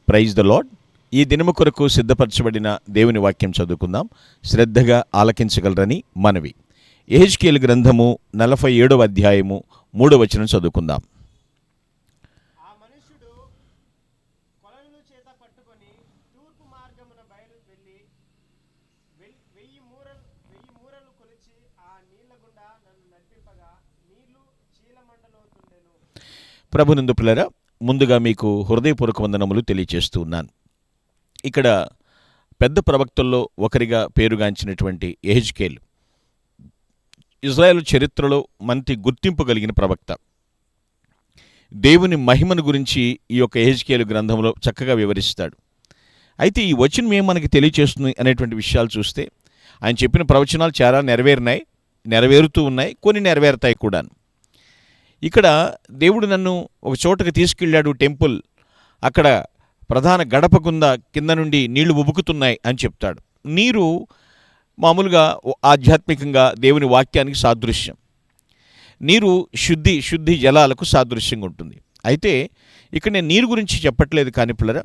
Praise the lord. ఈ దినము కొరకు సిద్ధపరచబడిన దేవుని వాక్యం చదువుకుందాం. శ్రద్ధగా ఆలకించగలరని మనవి. యెహెజ్కేలు గ్రంథము 47వ అధ్యాయము 3వ వచనం చదువుకుందాం. ఆ మనుష్యుడు కొలనుల చేత పట్టుకొని తూర్పు మార్గమున బయలు వెళ్ళి 1000 మూరలు కొలిచి ఆ నీళ్ల గుండా నన్ను నడిపింపగా నీళ్లు చీలమండలోతుండెను. ప్రభునందు పిల్లరా, ముందుగా మీకు హృదయపూర్వక వందనములు తెలియచేస్తూ ఉన్నాను. ఇక్కడ పెద్ద ప్రవక్తల్లో ఒకరిగా పేరుగాంచినటువంటి యెహెజ్కేలు ఇజ్రాయేలు చరిత్రలో మంచి గుర్తింపు కలిగిన ప్రవక్త. దేవుని మహిమను గురించి ఈ యొక్క యెహెజ్కేలు గ్రంథంలో చక్కగా వివరిస్తాడు. అయితే ఈ వచనం ఏం మనకి తెలియచేస్తుంది అనేటువంటి విషయాలు చూస్తే, ఆయన చెప్పిన ప్రవచనాలు చాలా నెరవేరుతూ ఉన్నాయి, కొన్ని నెరవేరుతాయి కూడా. ఇక్కడ దేవుడు నన్ను ఒక చోటకి తీసుకెళ్ళాడు, టెంపుల్. అక్కడ ప్రధాన గడప కింద నుండి నీళ్లు ఉబుకుతున్నాయి అని చెప్తాడు. నీరు మామూలుగా ఆధ్యాత్మికంగా దేవుని వాక్యానికి సాదృశ్యం. నీరు శుద్ధి జలాలకు సాదృశ్యంగా ఉంటుంది. అయితే ఇక్కడ నేను నీరు గురించి చెప్పట్లేదు కానీ పిల్లరా,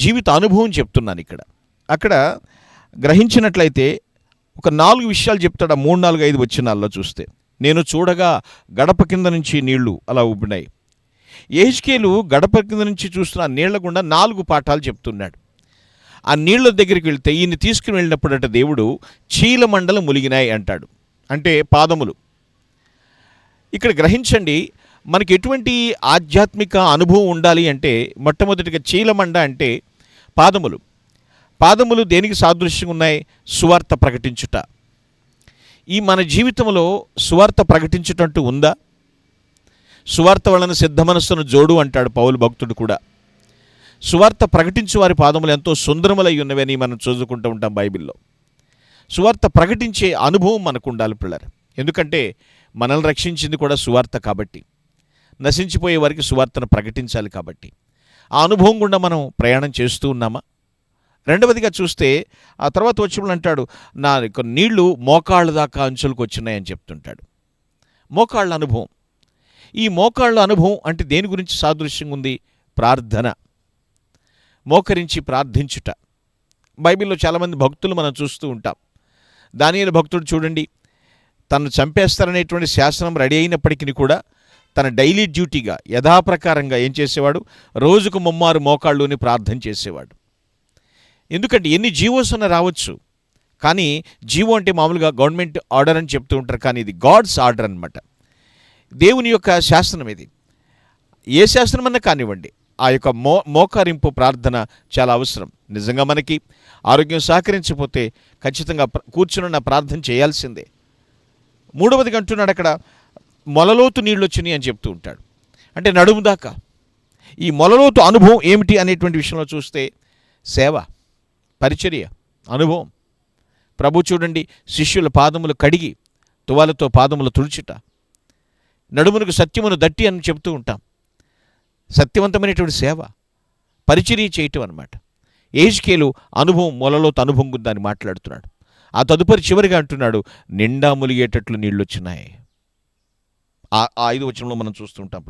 జీవిత అనుభవం చెప్తున్నాను. అక్కడ గ్రహించినట్లయితే ఒక 4 విషయాలు చెప్తాడు. 3, 4, 5 వచనాల్లో చూస్తే, నేను చూడగా గడప కింద నుంచి నీళ్లు అలా ఉబ్బినాయి. యెహెజ్కేలు గడప కింద నుంచి చూస్తున్న నీళ్ల గుండా 4 పాఠాలు చెప్తున్నాడు. ఆ నీళ్ల దగ్గరికి వెళ్తే ఈయన తీసుకుని వెళ్ళినప్పుడట దేవుడు చీలమండలు ములిగినాయి అంటాడు. అంటే పాదములు. ఇక్కడ గ్రహించండి, మనకి ఎటువంటి ఆధ్యాత్మిక అనుభవం ఉండాలి అంటే మొట్టమొదటిగా చీలమండ అంటే పాదములు దేనికి సాదృశ్యంగా ఉన్నాయి? సువార్త ప్రకటించుట. ఈ మన జీవితంలో సువార్త ప్రకటించుటంటూ ఉందా? సువార్త వలన సిద్ధ మనస్సును జోడు అంటాడు పౌలు భక్తుడు కూడా. సువార్త ప్రకటించే వారి పాదములు ఎంతో సుందరములై ఉన్నవని మనం చదువుకుంటూ ఉంటాం బైబిల్లో. సువార్త ప్రకటించే అనుభవం మనకు ఉండాలి పిల్లలు. ఎందుకంటే మనల్ని రక్షించింది కూడా సువార్త కాబట్టి, నశించిపోయే వారికి సువార్తను ప్రకటించాలి కాబట్టి, ఆ అనుభవం గుండా మనం ప్రయాణం చేస్తూ ఉన్నామా? రెండవదిగా చూస్తే ఆ తర్వాత వచ్చినప్పుడు అంటాడు, నా నీళ్లు మోకాళ్ళ దాకా అంచులకు వచ్చినాయని చెప్తుంటాడు. మోకాళ్ళ అనుభవం. ఈ మోకాళ్ళ అనుభవం అంటే దేని గురించి సాదృశ్యంగా ఉంది? ప్రార్థన, మోకరించి ప్రార్థించుట. బైబిల్లో చాలామంది భక్తులు మనం చూస్తూ ఉంటాం. దానియేలు భక్తుడు చూడండి, తను చంపేస్తారనేటువంటి శాసనం రెడీ అయినప్పటికీ కూడా తన డైలీ డ్యూటీగా యథాప్రకారంగా ఏం చేసేవాడు? రోజుకు 3 మోకాళ్ళుని ప్రార్థన చేసేవాడు. ఎందుకంటే ఎన్ని జీవోస్ అన్న రావచ్చు, కానీ జీవో అంటే మామూలుగా గవర్నమెంట్ ఆర్డర్ అని చెప్తూ ఉంటారు, కానీ ఇది గాడ్స్ ఆర్డర్ అన్నమాట. దేవుని యొక్క శాసనం ఇది. ఏ శాసనం అన్నా కానివ్వండి, ఆ యొక్క మోకరింపు ప్రార్థన చాలా అవసరం. నిజంగా మనకి ఆరోగ్యం సహకరించకపోతే ఖచ్చితంగా కూర్చున్న ప్రార్థన చేయాల్సిందే. 3వదిగా అంటున్నాడు అక్కడ, మొలలోతు నీళ్ళు వచ్చినాయి అని చెప్తూ ఉంటాడు. అంటే నడుము దాకా. ఈ మొలలోతు అనుభవం ఏమిటి అనేటువంటి విషయంలో చూస్తే, సేవ, పరిచర్య, అనుభవం. ప్రభు చూడండి, శిష్యుల పాదములు కడిగి తువాలతో పాదములు తుడుచుట, నడుమునకు సత్యమును దట్టి అని చెప్తూ ఉంటాం. సత్యవంతమైనటువంటి సేవ, పరిచర్య చేయటం అన్నమాట. యెహెజ్కేలు అనుభవం, మొలలోతు అనుభవం గురించి దాన్ని మాట్లాడుతున్నాడు. ఆ తదుపరి చివరిగా అంటున్నాడు, నిండా ములిగేటట్లు నీళ్ళు వచ్చినాయి. ఆ 5వ వచనంలో మనం చూస్తుంటాం.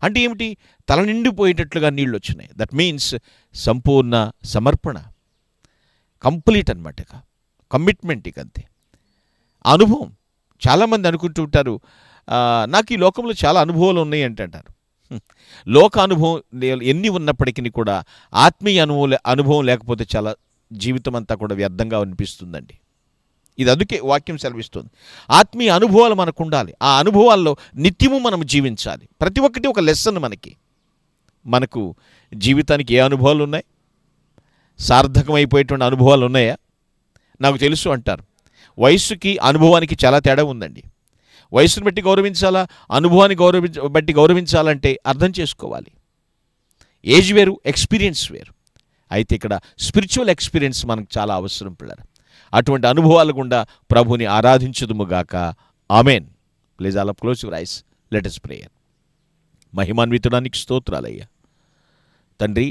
అంటే ఏమిటి? తల నిండిపోయేటట్లుగా నీళ్ళు వచ్చినాయి. దట్ మీన్స్ సంపూర్ణ సమర్పణ, కంప్లీట్ అనమాట. కమిట్మెంట్. ఇక అంతే. అనుభవం. చాలామంది అనుకుంటూ ఉంటారు, నాకు ఈ లోకంలో చాలా అనుభవాలు ఉన్నాయి అంటారు. లోక అనుభవం ఎన్ని ఉన్నప్పటికీ కూడా ఆత్మీయ అనుభవం లేకపోతే చాలా జీవితం అంతా కూడా వ్యర్థంగా అనిపిస్తుందండి. ఇది అందుకే వాక్యం సెలవిస్తుంది. ఆత్మీయ అనుభవాలు మనకు ఉండాలి. ఆ అనుభవాల్లో నిత్యము మనం జీవించాలి. ప్రతి ఒక్కటి ఒక లెసన్. మనకు జీవితానికి ఏ అనుభవాలు ఉన్నాయి? సార్థకమైపోయేటువంటి అనుభవాలు ఉన్నాయా? నాకు తెలుసు అంటారు. వయస్సుకి అనుభవానికి చాలా తేడా ఉందండి. వయసును బట్టి గౌరవించాలా, అనుభవాన్ని బట్టి గౌరవించాలంటే అర్థం చేసుకోవాలి. ఏజ్ వేరు, ఎక్స్పీరియన్స్ వేరు. అయితే ఇక్కడ స్పిరిచువల్ ఎక్స్పీరియన్స్ మనకు చాలా అవసరం పిల్లలు. అటువంటి అనుభవాల గుండా ప్రభుని ఆరాధించుదుముగాక. ఆమెన్. Please all close your eyes, let us pray. మహిమాన్వితుడానికి స్తోత్రాలయ్యా తండ్రి.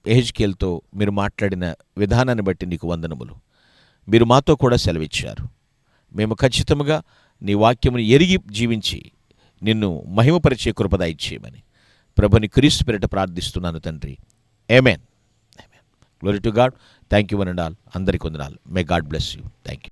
యెహెజ్కేలుతో మీరు మాట్లాడిన విధానాన్ని బట్టి నీకు వందనములు. మీరు మాతో కూడా సెలవిచ్చారు. మేము ఖచ్చితంగా నీ వాక్యమును ఎరిగి జీవించి నిన్ను మహిమపరిచే కృప దయచేయమని ప్రభుని క్రీస్తు పేరిట ప్రార్థిస్తున్నాను తండ్రి. ఆమేన్. Glory to God. Thank you one and all. అందరికీ వందనాలు. May God bless you. Thank you.